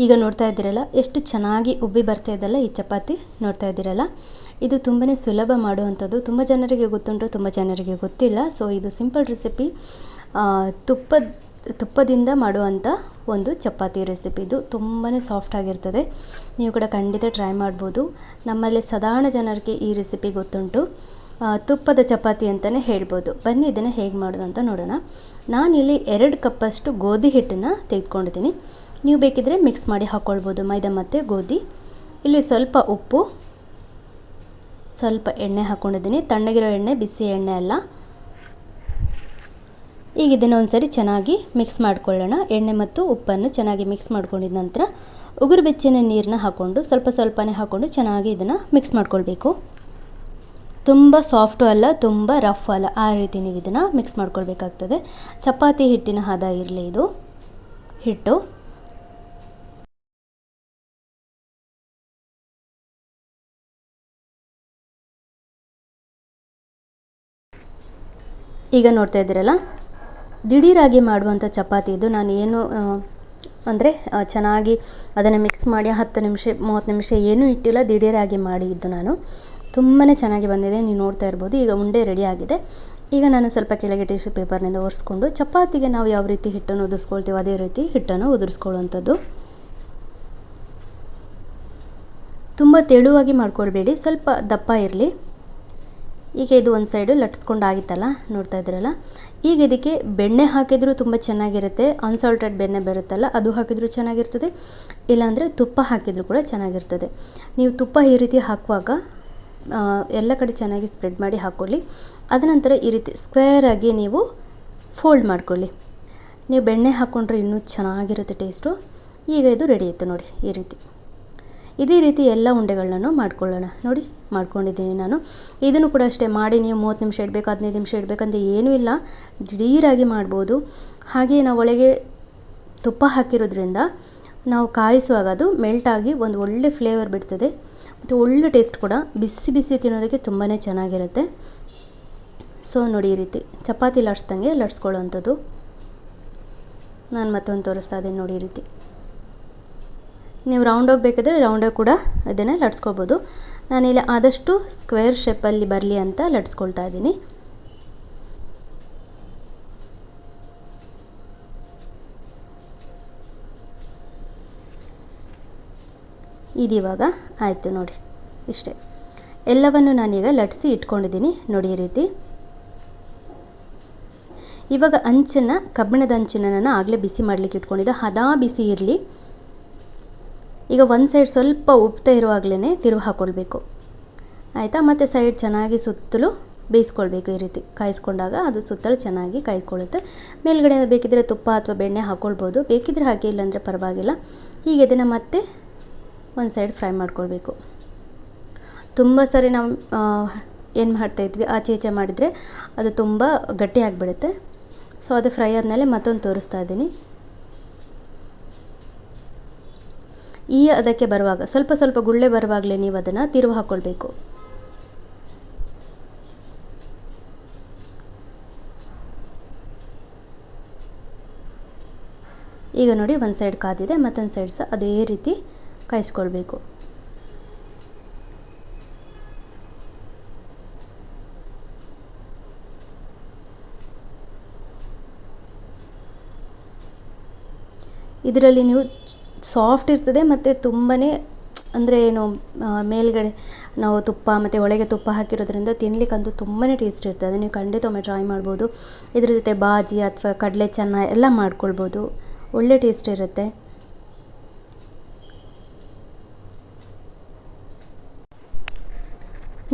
ಈಗ ನೋಡ್ತಾ ಇದ್ದೀರಲ್ಲ ಎಷ್ಟು ಚೆನ್ನಾಗಿ ಉಬ್ಬಿ ಬರ್ತಾ ಇದೆಯಲ್ಲ ಈ ಚಪಾತಿ ನೋಡ್ತಾ ಇದ್ದೀರಲ್ಲ. ಇದು ತುಂಬಾ ಸುಲಭ ಮಾಡುವಂಥದ್ದು. ತುಂಬ ಜನರಿಗೆ ಗೊತ್ತುಂಟು, ತುಂಬ ಜನರಿಗೆ ಗೊತ್ತಿಲ್ಲ. ಸೊ ಇದು ಸಿಂಪಲ್ ರೆಸಿಪಿ, ತುಪ್ಪದಿಂದ ಮಾಡುವಂಥ ಒಂದು ಚಪಾತಿ ರೆಸಿಪಿ. ಇದು ತುಂಬಾ ಸಾಫ್ಟ್ ಆಗಿರ್ತದೆ. ನೀವು ಕೂಡ ಖಂಡಿತ ಟ್ರೈ ಮಾಡ್ಬೋದು. ನಮ್ಮಲ್ಲಿ ಸಾಧಾರಣ ಜನರಿಗೆ ಈ ರೆಸಿಪಿ ಗೊತ್ತುಂಟು. ತುಪ್ಪದ ಚಪಾತಿ ಅಂತಲೇ ಹೇಳ್ಬೋದು. ಬನ್ನಿ ಇದನ್ನು ಹೇಗೆ ಮಾಡೋದು ಅಂತ ನೋಡೋಣ. ನಾನಿಲ್ಲಿ 2 ಕಪ್ಪಷ್ಟು ಗೋಧಿ ಹಿಟ್ಟನ್ನು ತೆಗೆದುಕೊಂಡಿದ್ದೀನಿ. ನೀವು ಬೇಕಿದ್ದರೆ ಮಿಕ್ಸ್ ಮಾಡಿ ಹಾಕ್ಕೊಳ್ಬೋದು ಮೈದಾ ಮತ್ತು ಗೋಧಿ. ಇಲ್ಲಿ ಸ್ವಲ್ಪ ಉಪ್ಪು, ಸ್ವಲ್ಪ ಎಣ್ಣೆ ಹಾಕ್ಕೊಂಡಿದ್ದೀನಿ. ತಣ್ಣಗಿರೋ ಎಣ್ಣೆ, ಬಿಸಿ ಎಣ್ಣೆ ಅಲ್ಲ. ಈಗ ಇದನ್ನು ಒಂದು ಸರಿ ಚೆನ್ನಾಗಿ ಮಿಕ್ಸ್ ಮಾಡ್ಕೊಳ್ಳೋಣ. ಎಣ್ಣೆ ಮತ್ತು ಉಪ್ಪನ್ನು ಚೆನ್ನಾಗಿ ಮಿಕ್ಸ್ ಮಾಡ್ಕೊಂಡಿದ ನಂತರ ಉಗುರು ಬೆಚ್ಚನೆ ನೀರನ್ನ ಹಾಕ್ಕೊಂಡು ಸ್ವಲ್ಪನೇ ಹಾಕ್ಕೊಂಡು ಚೆನ್ನಾಗಿ ಇದನ್ನು ಮಿಕ್ಸ್ ಮಾಡ್ಕೊಳ್ಬೇಕು. ತುಂಬ ಸಾಫ್ಟು ಅಲ್ಲ, ತುಂಬ ರಫ್ ಅಲ್ಲ, ಆ ರೀತಿ ನೀವು ಇದನ್ನು ಮಿಕ್ಸ್ ಮಾಡ್ಕೊಳ್ಬೇಕಾಗ್ತದೆ. ಚಪಾತಿ ಹಿಟ್ಟಿನ ಹದ ಇರಲಿ ಇದು ಹಿಟ್ಟು. ಈಗ ನೋಡ್ತಾ ಇದ್ದೀರಲ್ಲ, ದಿಢೀರಾಗಿ ಮಾಡುವಂಥ ಚಪಾತಿ ಇದು. ನಾನು ಏನು ಅಂದರೆ ಚೆನ್ನಾಗಿ ಅದನ್ನು ಮಿಕ್ಸ್ ಮಾಡಿ 10 ನಿಮಿಷ 30 ನಿಮಿಷ ಏನೂ ಇಟ್ಟಿಲ್ಲ, ದಿಢೀರಾಗಿ ಮಾಡಿದ್ದು ನಾನು. ತುಂಬಾ ಚೆನ್ನಾಗಿ ಬಂದಿದೆ, ನೀವು ನೋಡ್ತಾ ಇರ್ಬೋದು. ಈಗ ಉಂಡೆ ರೆಡಿ ಆಗಿದೆ. ಈಗ ನಾನು ಸ್ವಲ್ಪ ಕೆಳಗೆ ಟಿಶ್ಯೂ ಪೇಪರ್ನಿಂದ ಒರೆಸ್ಕೊಂಡು, ಚಪಾತಿಗೆ ನಾವು ಯಾವ ರೀತಿ ಹಿಟ್ಟನ್ನು ಉದುರಿಸ್ಕೊಳ್ತೀವೋ ಅದೇ ರೀತಿ ಹಿಟ್ಟನ್ನು ಉದುರಿಸ್ಕೊಳ್ಳುವಂಥದ್ದು. ತುಂಬ ತೆಳುವಾಗಿ ಮಾಡ್ಕೊಳ್ಬೇಡಿ, ಸ್ವಲ್ಪ ದಪ್ಪ ಇರಲಿ. ಈಗ ಇದು ಒಂದು ಸೈಡು ಲಟ್ಸ್ಕೊಂಡು ಆಗಿತ್ತಲ್ಲ, ನೋಡ್ತಾ ಇದ್ದೀರಲ್ಲ. ಈಗ ಇದಕ್ಕೆ ಬೆಣ್ಣೆ ಹಾಕಿದರೂ ತುಂಬ ಚೆನ್ನಾಗಿರುತ್ತೆ. ಅನ್ಸಾಲ್ಟೆಡ್ ಬೆಣ್ಣೆ ಬರುತ್ತಲ್ಲ, ಅದು ಹಾಕಿದರೂ ಚೆನ್ನಾಗಿರ್ತದೆ. ಇಲ್ಲಾಂದರೆ ತುಪ್ಪ ಹಾಕಿದರೂ ಕೂಡ ಚೆನ್ನಾಗಿರ್ತದೆ. ನೀವು ತುಪ್ಪ ಈ ರೀತಿ ಹಾಕುವಾಗ ಎಲ್ಲ ಕಡೆ ಚೆನ್ನಾಗಿ ಸ್ಪ್ರೆಡ್ ಮಾಡಿ ಹಾಕ್ಕೊಳ್ಳಿ. ಅದನಂತರ ಈ ರೀತಿ ಸ್ಕ್ವೇರಾಗಿ ನೀವು ಫೋಲ್ಡ್ ಮಾಡ್ಕೊಳ್ಳಿ. ನೀವು ಬೆಣ್ಣೆ ಹಾಕ್ಕೊಂಡ್ರೆ ಇನ್ನೂ ಚೆನ್ನಾಗಿರುತ್ತೆ ಟೇಸ್ಟು. ಈಗ ಇದು ರೆಡಿ ಆಯಿತು ನೋಡಿ. ಈ ರೀತಿ ಇದೇ ರೀತಿ ಎಲ್ಲ ಉಂಡೆಗಳನ್ನೂ ಮಾಡ್ಕೊಳ್ಳೋಣ. ನೋಡಿ ಮಾಡ್ಕೊಂಡಿದ್ದೀನಿ ನಾನು. ಇದನ್ನು ಕೂಡ ಅಷ್ಟೇ ಮಾಡಿ ನೀವು 30 ನಿಮಿಷ ಇಡಬೇಕು, 15 ನಿಮಿಷ ಇಡಬೇಕಂತ ಏನೂ ಇಲ್ಲ, ದಿಢೀರಾಗಿ ಮಾಡ್ಬೋದು. ಹಾಗೆ ನಾವು ಒಳಗೆ ತುಪ್ಪ ಹಾಕಿರೋದ್ರಿಂದ ನಾವು ಕಾಯಿಸುವಾಗ ಅದು ಮೆಲ್ಟಾಗಿ ಒಂದು ಒಳ್ಳೆ ಫ್ಲೇವರ್ ಬಿಡ್ತದೆ ಮತ್ತು ಒಳ್ಳೆ ಟೇಸ್ಟ್ ಕೂಡ. ಬಿಸಿ ಬಿಸಿ ತಿನ್ನೋದಕ್ಕೆ ತುಂಬಾ ಚೆನ್ನಾಗಿರುತ್ತೆ. ಸೊ ನೋಡಿ, ಈ ರೀತಿ ಚಪಾತಿ ಲಟ್ಸ್ದಂಗೆ ಲಟ್ಸ್ಕೊಳ್ಳೋವಂಥದ್ದು. ನಾನು ಮತ್ತೊಂದು ತೋರಿಸ್ತಾ ಇದ್ದೀನಿ ನೋಡಿ. ಈ ರೀತಿ ನೀವು ರೌಂಡಾಗಿ ಬೇಕಾದರೆ ರೌಂಡಾಗಿ ಕೂಡ ಇದನ್ನು ಲಟ್ಸ್ಕೊಳ್ಬೋದು. ನಾನಿಲ್ಲಿ ಆದಷ್ಟು ಸ್ಕ್ವೇರ್ ಶೇಪಲ್ಲಿ ಬರಲಿ ಅಂತ ಲಟ್ಸ್ಕೊಳ್ತಾ ಇದ್ದೀನಿ. ಇದಿವಾಗ ಆಯಿತು ನೋಡಿ. ಇಷ್ಟೇ, ಎಲ್ಲವನ್ನು ನಾನೀಗ ಲಟ್ಸಿ ಇಟ್ಕೊಂಡಿದ್ದೀನಿ ನೋಡಿ. ಈ ರೀತಿ ಇವಾಗ ಅಂಚನ್ನು, ಕಬ್ಬಿಣದ ಅಂಚನ್ನು ನಾನು ಆಗಲೇ ಬಿಸಿ ಮಾಡಲಿಕ್ಕೆ ಇಟ್ಕೊಂಡಿದ್ದೆ. ಹದಾ ಬಿಸಿ ಇರಲಿ. ಈಗ ಒಂದು ಸೈಡ್ ಸ್ವಲ್ಪ ಉಬ್ತಾ ಇರುವಾಗಲೇ ತಿರುವು ಹಾಕ್ಕೊಳ್ಬೇಕು, ಆಯಿತಾ. ಮತ್ತು ಸೈಡ್ ಚೆನ್ನಾಗಿ ಸುತ್ತಲೂ ಬೇಯಿಸ್ಕೊಳ್ಬೇಕು. ಈ ರೀತಿ ಕಾಯಿಸ್ಕೊಂಡಾಗ ಅದು ಸುತ್ತಲೂ ಚೆನ್ನಾಗಿ ಕಾಯ್ಕೊಳ್ಳುತ್ತೆ. ಮೇಲ್ಗಡೆ ಬೇಕಿದ್ದರೆ ತುಪ್ಪ ಅಥವಾ ಬೆಣ್ಣೆ ಹಾಕ್ಕೊಳ್ಬೋದು, ಬೇಕಿದ್ದರೆ ಹಾಕಿ, ಇಲ್ಲಾಂದರೆ ಪರವಾಗಿಲ್ಲ. ಈಗ ಇದನ್ನು ಮತ್ತೆ ಒಂದು ಸೈಡ್ ಫ್ರೈ ಮಾಡ್ಕೊಳ್ಬೇಕು. ತುಂಬ ಸರಿ ನಾವು ಏನು ಮಾಡ್ತಾಯಿದ್ವಿ, ಆಚೆ ಈಚೆ ಮಾಡಿದರೆ ಅದು ತುಂಬ ಗಟ್ಟಿ ಆಗಿಬಿಡುತ್ತೆ. ಸೊ ಅದು ಫ್ರೈ ಆದಮೇಲೆ ಮತ್ತೊಂದು ತೋರಿಸ್ತಾ ಇದ್ದೀನಿ. ಈ ಅದಕ್ಕೆ ಬರುವಾಗ ಸ್ವಲ್ಪ ಗುಳ್ಳೆ ಬರುವಾಗಲೇ ನೀವು ಅದನ್ನು ತಿರುವು ಹಾಕ್ಕೊಳ್ಬೇಕು. ಈಗ ನೋಡಿ, ಒಂದು ಸೈಡ್ ಕಾದಿದೆ, ಮತ್ತೊಂದು ಸೈಡ್ ಸಹ ಅದೇ ರೀತಿ ಕಾಯಿಸ್ಕೊಳ್ಬೇಕು. ಇದರಲ್ಲಿ ನೀವು ಸಾಫ್ಟ್ ಇರ್ತದೆ ಮತ್ತು ತುಂಬಾ ಅಂದರೆ ಏನು ಮೇಲ್ಗಡೆ ನಾವು ತುಪ್ಪ ಮತ್ತು ಒಳಗೆ ತುಪ್ಪ ಹಾಕಿರೋದ್ರಿಂದ ತಿನ್ನಲಿಕ್ಕಂತೂ ತುಂಬಾ ಟೇಸ್ಟ್ ಇರ್ತದೆ. ನೀವು ಖಂಡಿತ ಒಮ್ಮೆ ಟ್ರೈ ಮಾಡ್ಬೋದು. ಇದ್ರ ಜೊತೆ ಬಾಜಿ ಅಥವಾ ಕಡಲೆ ಚೆನ್ನ ಎಲ್ಲ ಮಾಡ್ಕೊಳ್ಬೋದು, ಒಳ್ಳೆ ಟೇಸ್ಟ್ ಇರುತ್ತೆ.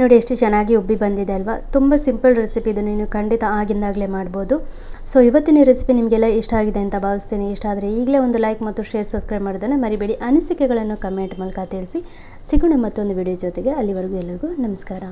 ನೋಡಿ ಎಷ್ಟು ಚೆನ್ನಾಗಿ ಉಬ್ಬಿ ಬಂದಿದೆ ಅಲ್ವಾ. ತುಂಬ ಸಿಂಪಲ್ ರೆಸಿಪಿ, ಇದು ನೀವು ಖಂಡಿತ ಆಗಿಂದಾಗಲೇ ಮಾಡ್ಬೋದು. ಸೊ ಇವತ್ತಿನ ರೆಸಿಪಿ ನಿಮಗೆಲ್ಲ ಇಷ್ಟ ಆಗಿದೆ ಅಂತ ಭಾವಿಸ್ತೀನಿ. ಇಷ್ಟ ಆದರೆ ಈಗಲೇ ಒಂದು ಲೈಕ್ ಮತ್ತು ಶೇರ್, ಸಬ್ಸ್ಕ್ರೈಬ್ ಮಾಡೋದನ್ನು ಮರಿಬೇಡಿ. ಅನಿಸಿಕೆಗಳನ್ನು ಕಮೆಂಟ್ ಮೂಲಕ ತಿಳಿಸಿ. ಸಿಗೋಣ ಮತ್ತೊಂದು ವಿಡಿಯೋ ಜೊತೆಗೆ. ಅಲ್ಲಿವರೆಗೂ ಎಲ್ಲರಿಗೂ ನಮಸ್ಕಾರ.